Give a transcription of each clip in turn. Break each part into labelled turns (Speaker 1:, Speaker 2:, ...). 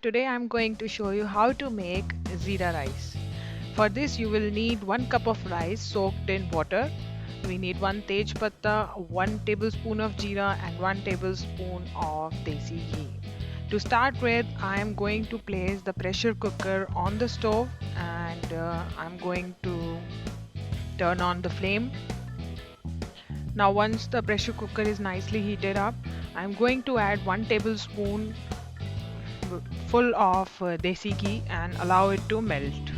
Speaker 1: Today I'm going to show you how to make Jeera rice. For this you will need 1 cup of rice soaked in water. We need 1 tej patta, 1 tablespoon of jeera and 1 tablespoon of desi ghee. To start with, I am going to place the pressure cooker on the stove and I'm going to turn on the flame. Now once the pressure cooker is nicely heated up, I'm going to add 1 tablespoon full of desi ghee and allow it to melt.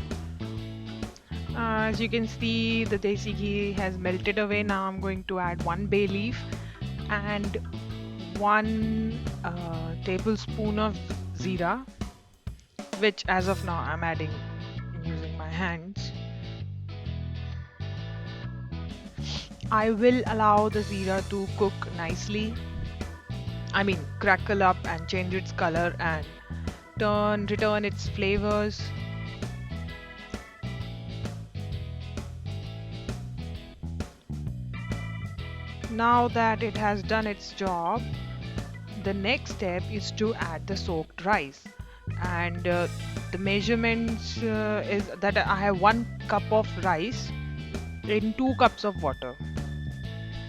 Speaker 1: As you can see, the desi ghee has melted away. Now I'm going to add 1 bay leaf and 1 tablespoon of jeera, which as of now I'm adding using my hands. I will allow the jeera to cook nicely. I mean, crackle up and change its color and return its flavors. Now that it has done its job, the next step is to add the soaked rice. And the measurements is that I have 1 cup of rice in 2 cups of water,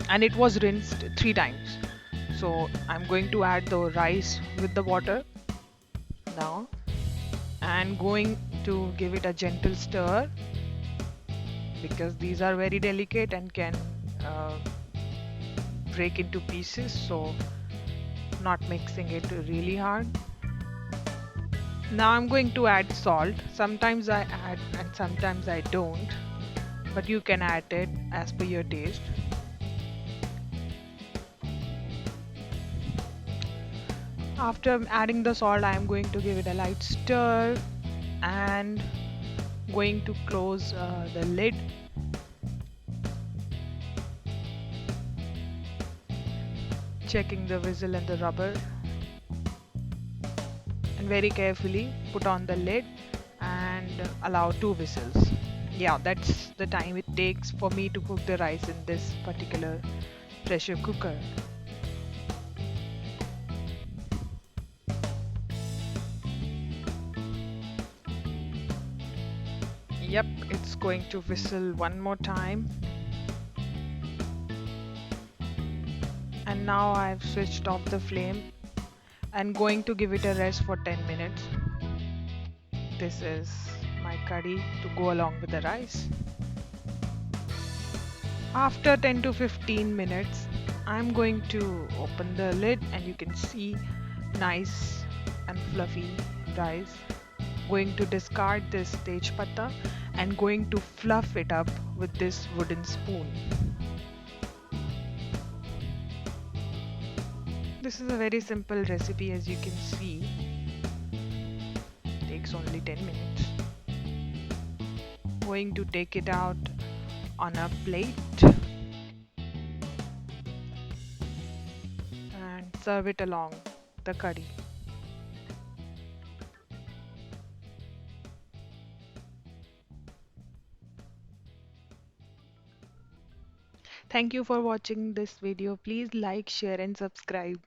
Speaker 1: and it was rinsed 3 times. So I'm going to add the rice with the water now and going to give it a gentle stir because these are very delicate and can uh, break into pieces, so not mixing it really hard. Now I'm going to add salt. Sometimes I add and sometimes I don't, but you can add it as per your taste. After adding the salt, I am going to give it a light stir and going to close the lid. Checking the whistle and the rubber, and very carefully put on the lid and allow 2 whistles. Yeah, that's the time it takes for me to cook the rice in this particular pressure cooker. Yep, it's going to whistle one more time. And now I've switched off the flame and going to give it a rest for 10 minutes. This is my curry to go along with the rice. After 10 to 15 minutes, I'm going to open the lid and you can see nice and fluffy rice. Going to discard this tej patta and going to fluff it up with this wooden spoon. This is a very simple recipe, as you can see. Takes only 10 minutes. Going to take it out on a plate and serve it along the curry. Thank you for watching this video. Please like, share and subscribe.